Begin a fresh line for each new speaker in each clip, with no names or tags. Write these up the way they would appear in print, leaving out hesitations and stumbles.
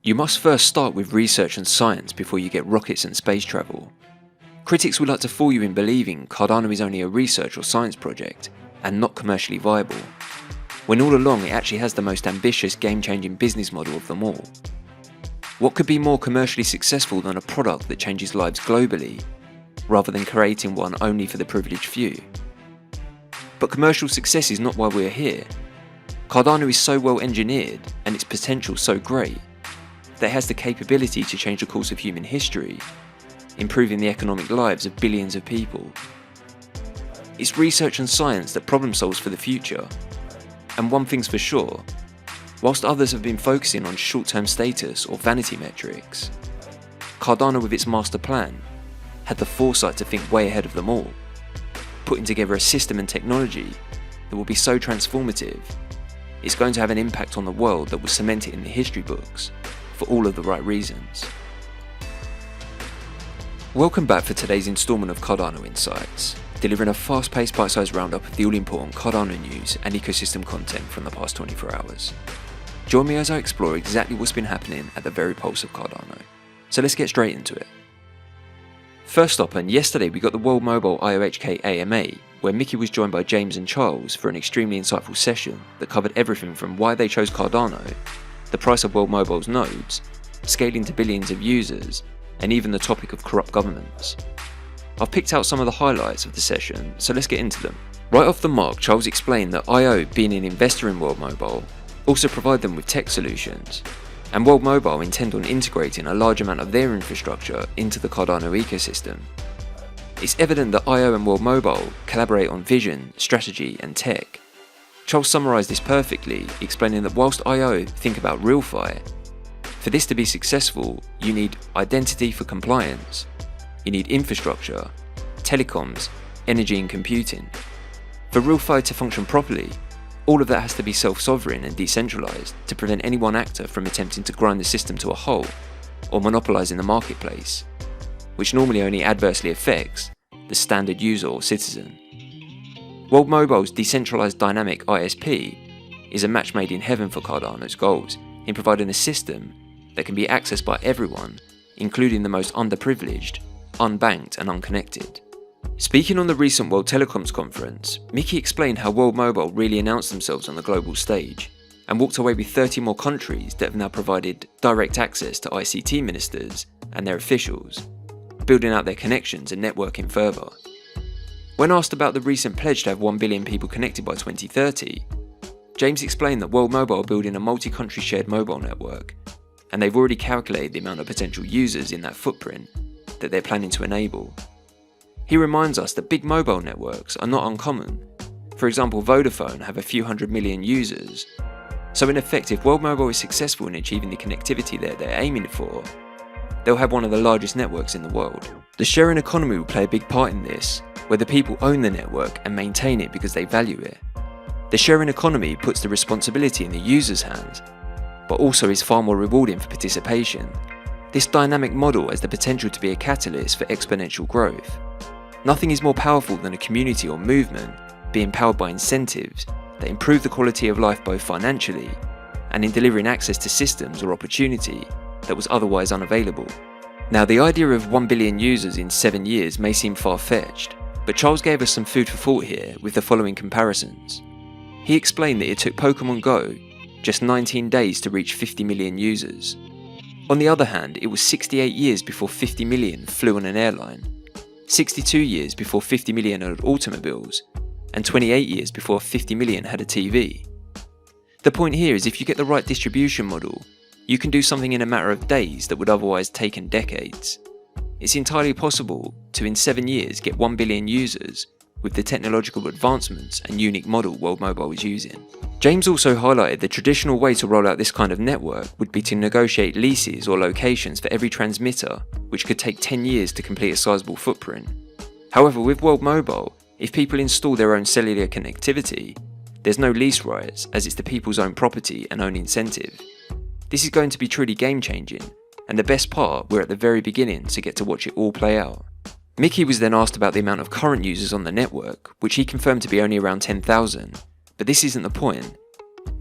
You must first start with research and science before you get rockets and space travel. Critics would like to fool you in believing Cardano is only a research or science project and not commercially viable, when all along it actually has the most ambitious game-changing business model of them all. What could be more commercially successful than a product that changes lives globally, rather than creating one only for the privileged few? But commercial success is not why we're here. Cardano is so well engineered and its potential so great that it has the capability to change the course of human history, improving the economic lives of billions of people. It's research and science that problem solves for the future. And one thing's for sure, whilst others have been focusing on short-term status or vanity metrics, Cardano with its Masterplan had the foresight to think way ahead of them all, putting together a system and technology that will be so transformative, it's going to have an impact on the world that will cement it in the history books for all of the right reasons. Welcome back for today's instalment of Cardano Insights, delivering a fast-paced bite-sized roundup of the all-important Cardano news and ecosystem content from the past 24 hours. Join me as I explore exactly what's been happening at the very pulse of Cardano. So let's get straight into it. First up, and yesterday we got the World Mobile IOG AMA, where Mickey was joined by James and Charles for an extremely insightful session that covered everything from why they chose Cardano, the price of World Mobile's nodes, scaling to billions of users, and even the topic of corrupt governments. I've picked out some of the highlights of the session, so let's get into them. Right off the mark, Charles explained that IO, being an investor in World Mobile, also provide them with tech solutions, and World Mobile intend on integrating a large amount of their infrastructure into the Cardano ecosystem. It's evident that IO and World Mobile collaborate on vision, strategy, and tech. Charles summarised this perfectly, explaining that whilst IO think about RealFi, for this to be successful, you need identity for compliance, you need infrastructure, telecoms, energy and computing. For RealFi to function properly, all of that has to be self-sovereign and decentralised to prevent any one actor from attempting to grind the system to a halt or monopolising the marketplace, which normally only adversely affects the standard user or citizen. World Mobile's decentralised dynamic ISP is a match made in heaven for Cardano's goals in providing a system that can be accessed by everyone, including the most underprivileged, unbanked and unconnected. Speaking on the recent World Telecoms conference, Mickey explained how World Mobile really announced themselves on the global stage and walked away with 30 more countries that have now provided direct access to ICT ministers and their officials, building out their connections and networking further. When asked about the recent pledge to have 1 billion people connected by 2030, James explained that World Mobile are building a multi-country shared mobile network, and they've already calculated the amount of potential users in that footprint that they're planning to enable. He reminds us that big mobile networks are not uncommon. For example, Vodafone have a few hundred million users. So in effect, if World Mobile is successful in achieving the connectivity that they're aiming for, they'll have one of the largest networks in the world. The sharing economy will play a big part in this, where the people own the network and maintain it because they value it. The sharing economy puts the responsibility in the user's hands, but also is far more rewarding for participation. This dynamic model has the potential to be a catalyst for exponential growth. Nothing is more powerful than a community or movement being powered by incentives that improve the quality of life both financially and in delivering access to systems or opportunity that was otherwise unavailable. Now, the idea of 1 billion users in 7 years may seem far-fetched, but Charles gave us some food for thought here with the following comparisons. He explained that it took Pokemon Go just 19 days to reach 50 million users. On the other hand, it was 68 years before 50 million flew on an airline, 62 years before 50 million had automobiles, and 28 years before 50 million had a TV. The point here is if you get the right distribution model, you can do something in a matter of days that would otherwise take decades. It's entirely possible to, in 7 years, get 1 billion users with the technological advancements and unique model World Mobile is using. James also highlighted the traditional way to roll out this kind of network would be to negotiate leases or locations for every transmitter, which could take 10 years to complete a sizable footprint. However, with World Mobile, if people install their own cellular connectivity, there's no lease rights as it's the people's own property and own incentive. This is going to be truly game-changing, and the best part, we're at the very beginning to get to watch it all play out. Mickey was then asked about the amount of current users on the network, which he confirmed to be only around 10,000, but this isn't the point.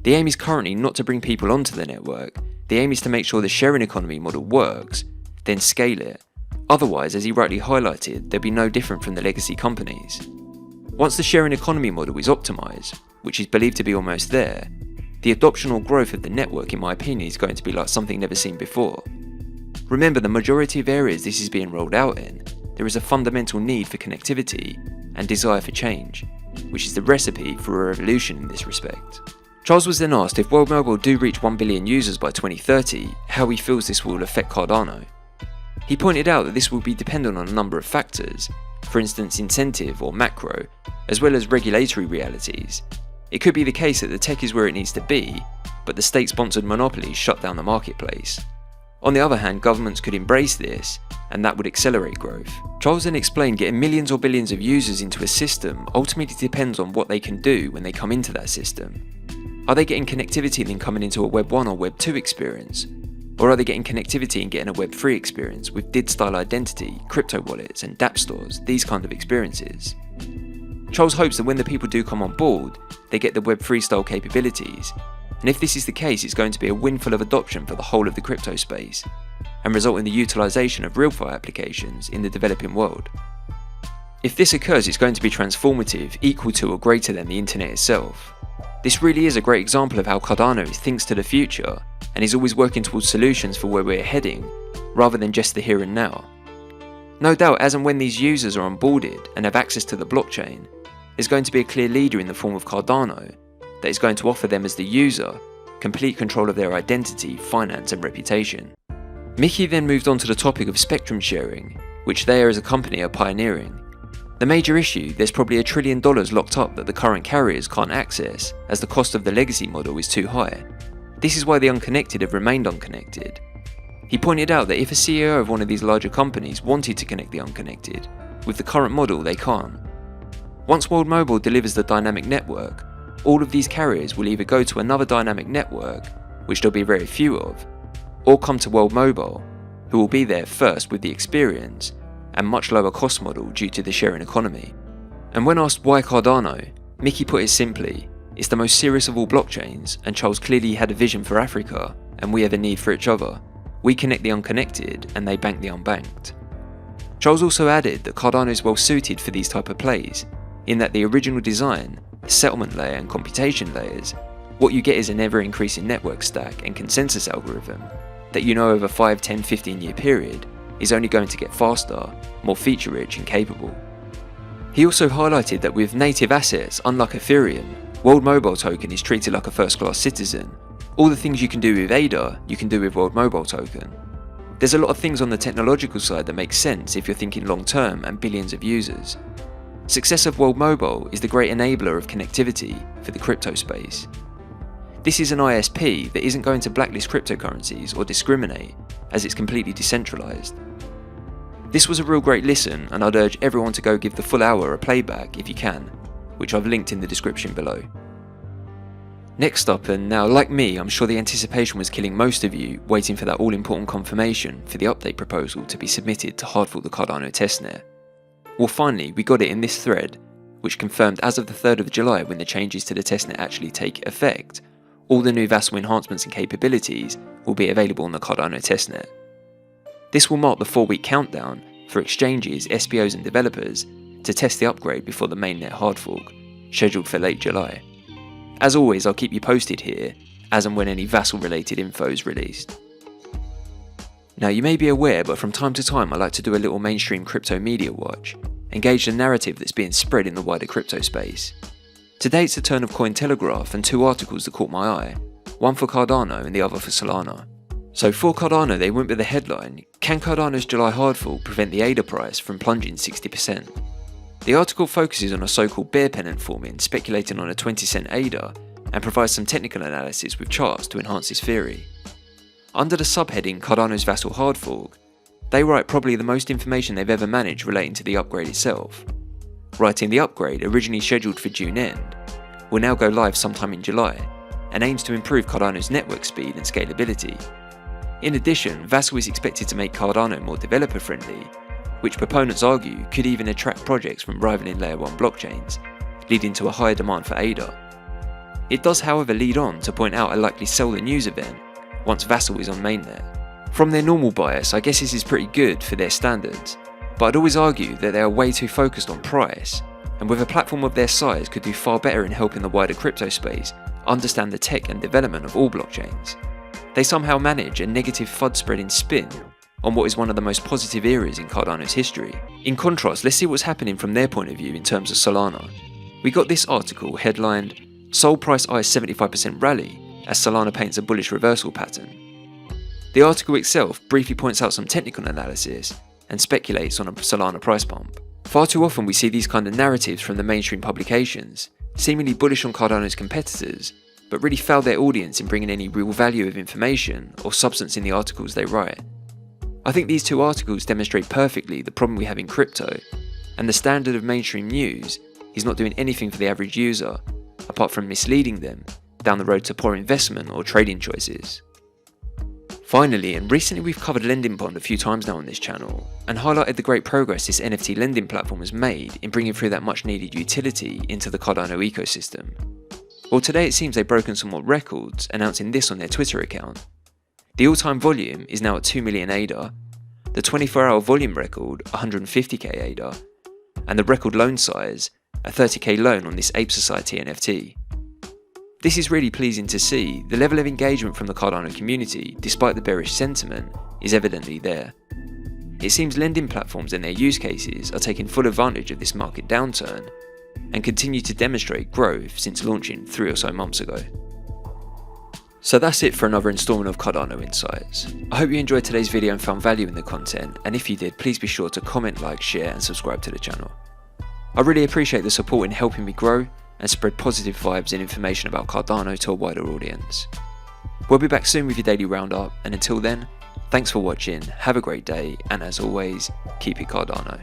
The aim is currently not to bring people onto the network, The aim is to make sure the sharing economy model works, then scale it. Otherwise, as he rightly highlighted, there'll be no different from the legacy companies. Once the sharing economy model is optimised, which is believed to be almost there, the adoption or growth of the network, in my opinion, is going to be like something never seen before. Remember, the majority of areas this is being rolled out in, there is a fundamental need for connectivity and desire for change, which is the recipe for a revolution in this respect. Charles was then asked if World Mobile do reach 1 billion users by 2030, how he feels this will affect Cardano. He pointed out that this will be dependent on a number of factors, for instance incentive or macro, as well as regulatory realities. It could be the case that the tech is where it needs to be, but the state-sponsored monopolies shut down the marketplace. On the other hand, governments could embrace this, and that would accelerate growth. Charles then explained getting millions or billions of users into a system ultimately depends on what they can do when they come into that system. Are they getting connectivity and then coming into a Web 1 or Web 2 experience? Or are they getting connectivity and getting a Web 3 experience with DID-style identity, crypto wallets and dApp stores, these kind of experiences? Charles hopes that when the people do come on board, they get the Web 3 style capabilities, and if this is the case, it's going to be a windfall of adoption for the whole of the crypto space, and result in the utilisation of real-fi applications in the developing world. If this occurs, it's going to be transformative, equal to or greater than the internet itself. This really is a great example of how Cardano thinks to the future, and is always working towards solutions for where we're heading, rather than just the here and now. No doubt, as and when these users are onboarded and have access to the blockchain, there's going to be a clear leader in the form of Cardano that is going to offer them as the user complete control of their identity, finance and reputation. Mickey then moved on to the topic of spectrum sharing, which they as a company are pioneering. The major issue, there's probably $1 trillion locked up that the current carriers can't access as the cost of the legacy model is too high. This is why the unconnected have remained unconnected. He pointed out that if a CEO of one of these larger companies wanted to connect the unconnected, with the current model they can't. Once World Mobile delivers the dynamic network, all of these carriers will either go to another dynamic network, which there'll be very few of, or come to World Mobile, who will be there first with the experience and much lower cost model due to the sharing economy. And when asked why Cardano, Mickey put it simply, it's the most serious of all blockchains, and Charles clearly had a vision for Africa, and we have a need for each other. We connect the unconnected, and they bank the unbanked. Charles also added that Cardano is well suited for these type of plays, in that the original design, the settlement layer and computation layers, what you get is an ever-increasing network stack and consensus algorithm that you know over 5, 10, 15 year period is only going to get faster, more feature-rich and capable. He also highlighted that with native assets, unlike Ethereum, World Mobile Token is treated like a first-class citizen. All the things you can do with ADA, you can do with World Mobile Token. There's a lot of things on the technological side that make sense if you're thinking long-term and billions of users. Success of World Mobile is the great enabler of connectivity for the crypto space. This is an ISP that isn't going to blacklist cryptocurrencies or discriminate, as it's completely decentralized. This was a real great listen, and I'd urge everyone to go give the full hour a playback if you can, which I've linked in the description below. Next up, and now like me, I'm sure the anticipation was killing most of you waiting for that all-important confirmation for the update proposal to be submitted to hard fork the Cardano testnet. Well, finally, we got it in this thread, which confirmed as of the 3rd of July, when the changes to the testnet actually take effect, all the new Vasil enhancements and capabilities will be available on the Cardano testnet. This will mark the 4-week countdown for exchanges, SPOs and developers to test the upgrade before the mainnet hard fork, scheduled for late July. As always, I'll keep you posted here, as and when any Vasil related info is released. Now, you may be aware, but from time to time I like to do a little mainstream crypto media watch, engage the narrative that's being spread in the wider crypto space. Today it's the turn of Cointelegraph and 2 articles that caught my eye, one for Cardano and the other for Solana. So for Cardano, they went with the headline, "Can Cardano's July hard fork prevent the ADA price from plunging 60%? The article focuses on a so-called bear pennant forming, speculating on a 20-cent ADA, and provides some technical analysis with charts to enhance this theory. Under the subheading Cardano's Vasil hard fork, they write probably the most information they've ever managed relating to the upgrade itself. Writing the upgrade, originally scheduled for June end, will now go live sometime in July, and aims to improve Cardano's network speed and scalability. In addition, Vasil is expected to make Cardano more developer friendly, which proponents argue could even attract projects from rivaling layer 1 blockchains, leading to a higher demand for ADA. It does however lead on to point out a likely sell the news event, once Vasil is on mainnet. From their normal bias, I guess this is pretty good for their standards, but I'd always argue that they are way too focused on price, and with a platform of their size could do far better in helping the wider crypto space understand the tech and development of all blockchains. They somehow manage a negative FUD spreading spin on what is one of the most positive eras in Cardano's history. In contrast, let's see what's happening from their point of view in terms of Solana. We got this article headlined, "Sol Price Eyes 75% Rally as Solana Paints a Bullish Reversal Pattern." The article itself briefly points out some technical analysis and speculates on a Solana price pump. Far too often we see these kind of narratives from the mainstream publications, seemingly bullish on Cardano's competitors, but really fail their audience in bringing any real value of information or substance in the articles they write. I think these two articles demonstrate perfectly the problem we have in crypto, and the standard of mainstream news is not doing anything for the average user, apart from misleading them down the road to poor investment or trading choices. Finally, and recently we've covered Lending Bond a few times now on this channel, and highlighted the great progress this NFT lending platform has made in bringing through that much needed utility into the Cardano ecosystem. Well, today it seems they've broken some more records, announcing this on their Twitter account. The all-time volume is now at 2 million ADA, the 24-hour volume record 150k ADA, and the record loan size a 30k loan on this Ape Society NFT. This is really pleasing to see. The level of engagement from the Cardano community, despite the bearish sentiment, is evidently there. It seems lending platforms and their use cases are taking full advantage of this market downturn and continue to demonstrate growth since launching 3 or so months ago. So that's it for another installment of Cardano Insights. I hope you enjoyed today's video and found value in the content, and if you did, please be sure to comment, like, share and subscribe to the channel. I really appreciate the support in helping me grow and spread positive vibes and information about Cardano to a wider audience. We'll be back soon with your daily roundup, and until then, thanks for watching, have a great day, and as always, keep it Cardano.